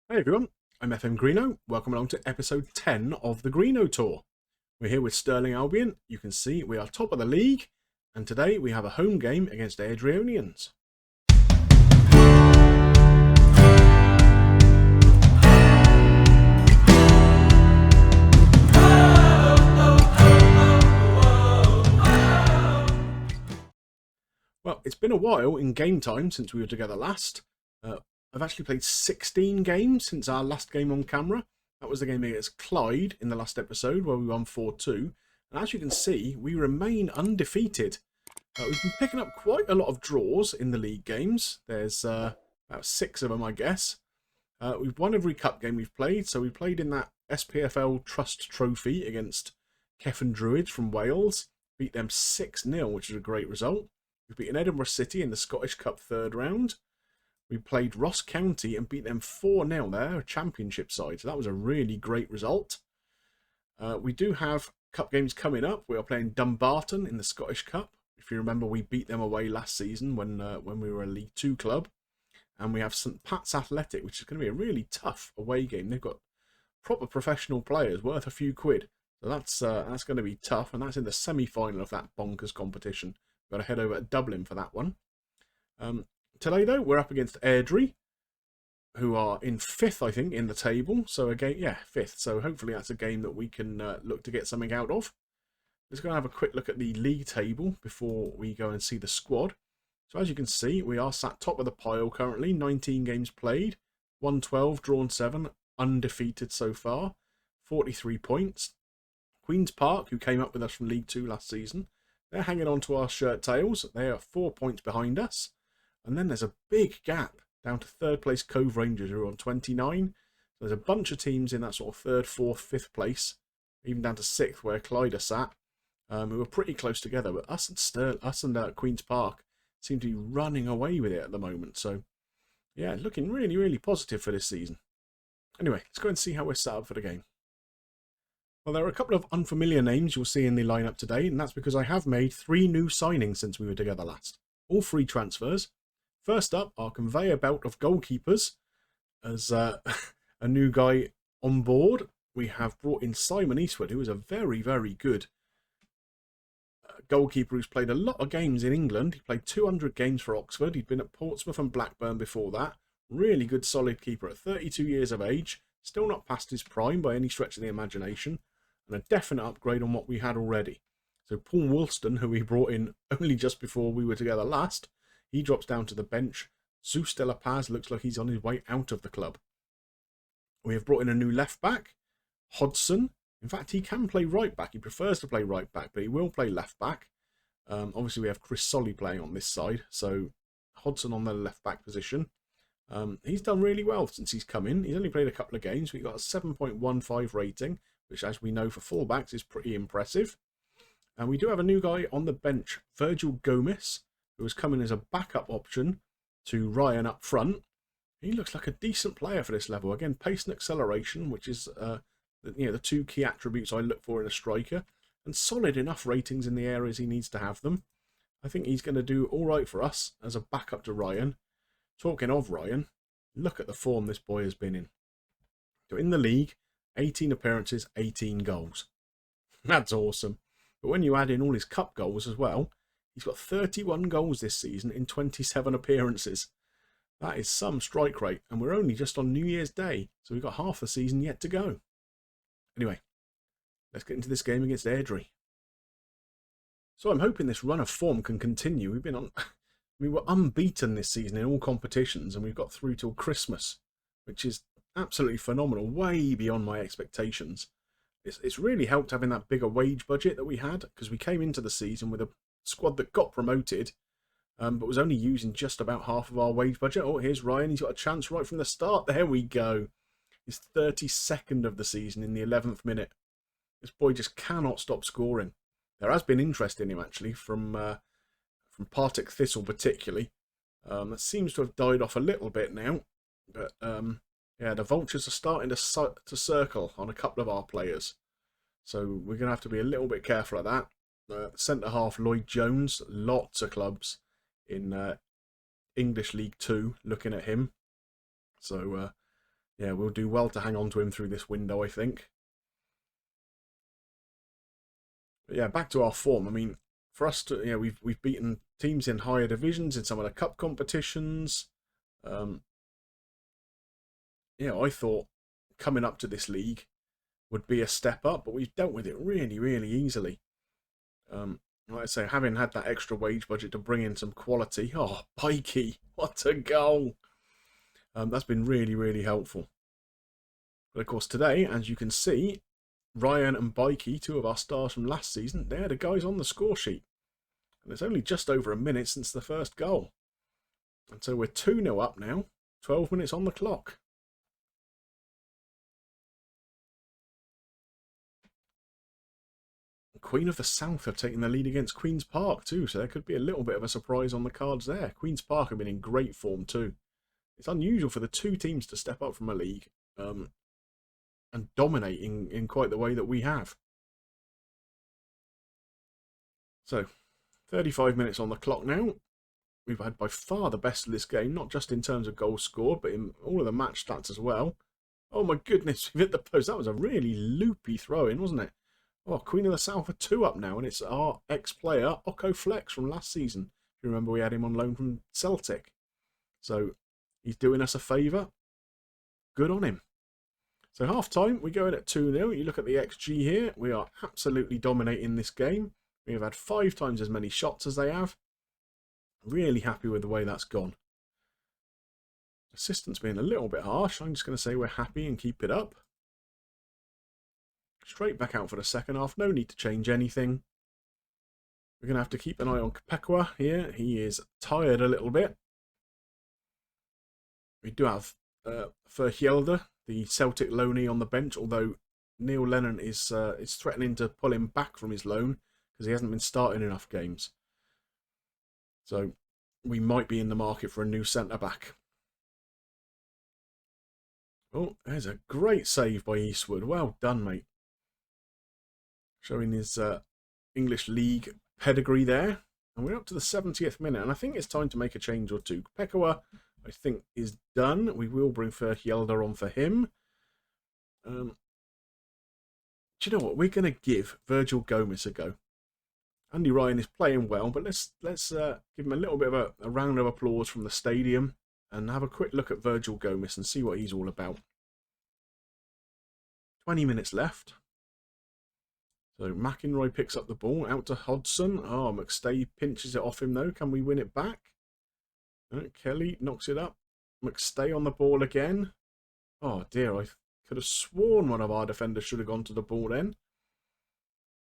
Hey everyone, I'm FM Greeno. Welcome along to episode 10 of the Greeno Tour. We're here with Stirling Albion. You can see we are top of the league, and today we have a home game against Airdrionians. Well, it's been a while in game time since we were together last. I've actually played 16 games since our last game on camera. That was the game against Clyde in the last episode where we won 4-2. And as you can see, we remain undefeated. We've been picking up quite a lot of draws in the league games. There's about 6 of them, I guess. We've won every cup game we've played. So we played in that SPFL Trust Trophy against Cefn Druids from Wales. Beat them 6-0, which is a great result. We've beaten Edinburgh City in the Scottish Cup third round. We played Ross County and beat them 4-0 there, a championship side. So that was a really great result. We do have cup games coming up. We are playing Dumbarton in the Scottish Cup. If you remember, we beat them away last season when we were a League 2 club. And we have St Pat's Athletic, which is going to be a really tough away game. They've got proper professional players worth a few quid. So that's going to be tough. And that's in the semi-final of that bonkers competition. We've got to head over to Dublin for that one. Today, though, we're up against Airdrie, who are in 5th, I think, in the table. So, again, yeah, 5th. So, hopefully that's a game that we can look to get something out of. Let's go and have a quick look at the league table before we go and see the squad. So, as you can see, we are sat top of the pile currently. 19 games played, 112, drawn 7, undefeated so far, 43 points. Queen's Park, who came up with us from League 2 last season, they're hanging on to our shirt tails. They are 4 points behind us. And then there's a big gap down to 3rd place Cove Rangers, who are on 29. So there's a bunch of teams in that sort of 3rd, 4th, 5th place, even down to 6th where Clyde are sat, who are pretty close together. But us and Queen's Park seem to be running away with it at the moment. So, yeah, looking really, really positive for this season. Anyway, let's go and see how we're set up for the game. Well, there are a couple of unfamiliar names you'll see in the lineup today, and that's because I have made 3 new signings since we were together last. All free transfers. First up, our conveyor belt of goalkeepers. As a new guy on board, we have brought in Simon Eastwood, who is a very, very good goalkeeper who's played a lot of games in England. He played 200 games for Oxford. He'd been at Portsmouth and Blackburn before that. Really good, solid keeper at 32 years of age. Still not past his prime by any stretch of the imagination. And a definite upgrade on what we had already. So Paul Woolston, who we brought in only just before we were together last, he drops down to the bench. Zeus de la Paz looks like he's on his way out of the club. We have brought in a new left back, Hodgson. In fact, he can play right back. He prefers to play right back, but he will play left back. Obviously, we have Chris Solly playing on this side, so Hodgson on the left back position. He's done really well since he's come in. He's only played a couple of games. We've got a 7.15 rating, which, as we know, for fullbacks is pretty impressive. And we do have a new guy on the bench, Virgil Gomez, who has come in as a backup option to Ryan up front. He looks like a decent player for this level. Again, pace and acceleration, which is the 2 key attributes I look for in a striker, and solid enough ratings in the areas he needs to have them. I think he's going to do all right for us as a backup to Ryan. Talking of Ryan, look at the form this boy has been in. So in the league, 18 appearances, 18 goals. That's awesome. But when you add in all his cup goals as well, he's got 31 goals this season in 27 appearances. That is some strike rate, and we're only just on New Year's Day, so we've got half the season yet to go. Anyway, let's get into this game against Airdrie. So I'm hoping this run of form can continue. We were unbeaten this season in all competitions, and we've got through till Christmas, which is absolutely phenomenal, way beyond my expectations. It's really helped having that bigger wage budget that we had, because we came into the season with a squad that got promoted, but was only using just about half of our wage budget. Oh, here's Ryan. He's got a chance right from the start. There we go. His 32nd of the season in the 11th minute. This boy just cannot stop scoring. There has been interest in him, actually, from Partick Thistle particularly. That seems to have died off a little bit now. But, yeah, the Vultures are starting to circle on a couple of our players. So we're going to have to be a little bit careful of that. Centre-half Lloyd Jones, lots of clubs in English League 2 looking at him. So, yeah, we'll do well to hang on to him through this window, I think. But yeah, back to our form. I mean, for us to, yeah, we've beaten teams in higher divisions in some of the cup competitions. Yeah, I thought coming up to this league would be a step up, but we've dealt with it really, really easily. Like I say, having had that extra wage budget to bring in some quality. Oh, Pikey, what a goal! That's been really, really helpful. But of course, today, as you can see, Ryan and Bikey, two of our stars from last season, they're the guys on the score sheet. And it's only just over a minute since the first goal. And so we're 2-0 up now, 12 minutes on the clock. Queen of the South have taken the lead against Queen's Park too, so there could be a little bit of a surprise on the cards there. Queen's Park have been in great form too. It's unusual for the two teams to step up from a league and dominate in quite the way that we have. So, 35 minutes on the clock now. We've had by far the best of this game, not just in terms of goals scored, but in all of the match stats as well. Oh my goodness, we've hit the post. That was a really loopy throw-in, wasn't it? Oh, Queen of the South are 2 up now, and it's our ex-player, Occo Flex, from last season. If you remember, we had him on loan from Celtic. So, he's doing us a favour. Good on him. So, half-time, we go in at 2-0. You look at the XG here. We are absolutely dominating this game. We have had 5 times as many shots as they have. Really happy with the way that's gone. Assistance being a little bit harsh. I'm just going to say we're happy and keep it up. Straight back out for the second half. No need to change anything. We're going to have to keep an eye on Kapekwa here. He is tired a little bit. We do have Verhjelder, the Celtic loanee, on the bench, although Neil Lennon is threatening to pull him back from his loan because he hasn't been starting enough games. So we might be in the market for a new centre-back. Oh, there's a great save by Eastwood. Well done, mate. Showing his English League pedigree there. And we're up to the 70th minute, and I think it's time to make a change or two. Pekawa, I think, is done. We will bring Verhjelder on for him. Do you know what? We're going to give Virgil Gomez a go. Andy Ryan is playing well, but let's give him a little bit of a round of applause from the stadium and have a quick look at Virgil Gomez and see what he's all about. 20 minutes left. So McInroy picks up the ball, out to Hodgson. Oh, McStay pinches it off him though. Can we win it back? Kelly knocks it up. McStay on the ball again. Oh dear, I could have sworn one of our defenders should have gone to the ball then.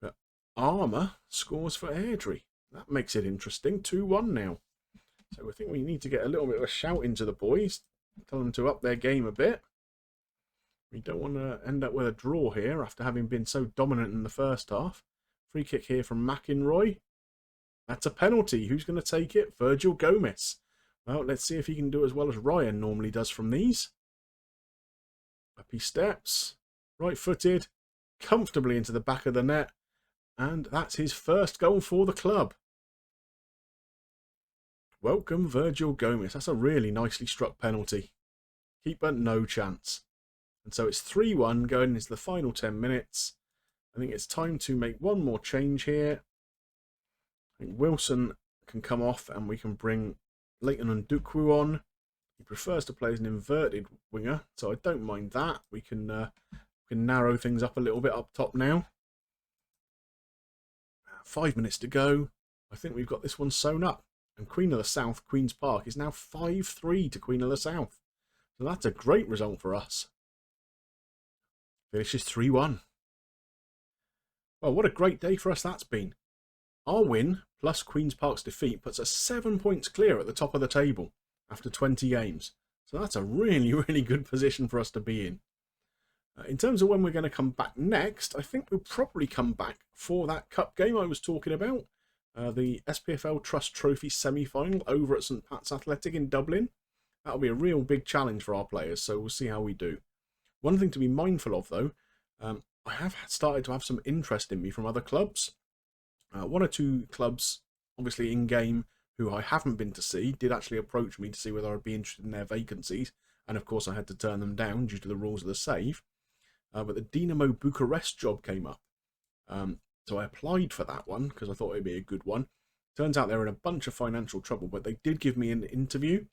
But Armour scores for Airdrie. That makes it interesting. 2-1 now. So I think we need to get a little bit of a shout into the boys. Tell them to up their game a bit. We don't want to end up with a draw here after having been so dominant in the first half. Free kick here from McInroy. That's a penalty. Who's going to take it? Virgil Gomez. Well, let's see if he can do as well as Ryan normally does from these. Up he steps. Right-footed. Comfortably into the back of the net. And that's his first goal for the club. Welcome, Virgil Gomez. That's a really nicely struck penalty. Keeper, no chance. And so it's 3-1 going into the final 10 minutes. I think it's time to make one more change here. I think Wilson can come off and we can bring Leighton and Dukwu on. He prefers to play as an inverted winger, so I don't mind that. We can narrow things up a little bit up top now. 5 minutes to go. I think we've got this one sewn up. And Queen of the South, Queen's Park, is now 5-3 to Queen of the South. So that's a great result for us. Finishes 3-1. Well, what a great day for us that's been. Our win, plus Queen's Park's defeat, puts us 7 points clear at the top of the table after 20 games. So that's a really, really good position for us to be in. In terms of when we're going to come back next, I think we'll probably come back for that cup game I was talking about. The SPFL Trust Trophy semi-final over at St Pat's Athletic in Dublin. That'll be a real big challenge for our players, so we'll see how we do. One thing to be mindful of, though, I have started to have some interest in me from other clubs. 1 or 2 clubs, obviously in-game, who I haven't been to see, did actually approach me to see whether I'd be interested in their vacancies. and of course I had to turn them down due to the rules of the save. But the Dinamo Bucharest job came up. So I applied for that one because I thought it'd be a good one. Turns out they're in a bunch of financial trouble, but they did give me an interview.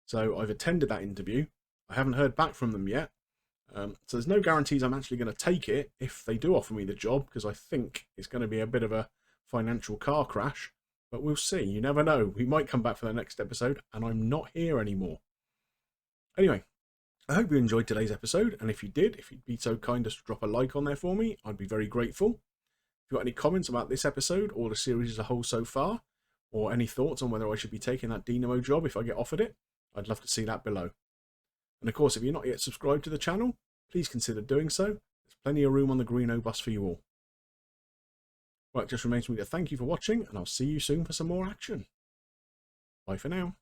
So I've attended that interview. I haven't heard back from them yet. So there's no guarantees I'm actually going to take it if they do offer me the job, because I think it's going to be a bit of a financial car crash. But we'll see. You never know. We might come back for the next episode and I'm not here anymore. Anyway, I hope you enjoyed today's episode, and if you did, if you'd be so kind as to drop a like on there for me, I'd be very grateful. If you've got any comments about this episode or the series as a whole so far, or any thoughts on whether I should be taking that Dinamo job if I get offered it, I'd love to see that below. And of course, if you're not yet subscribed to the channel, please consider doing so. There's plenty of room on the Greenobus for you all. Well, it just remains for me to thank you for watching, and I'll see you soon for some more action. Bye for now.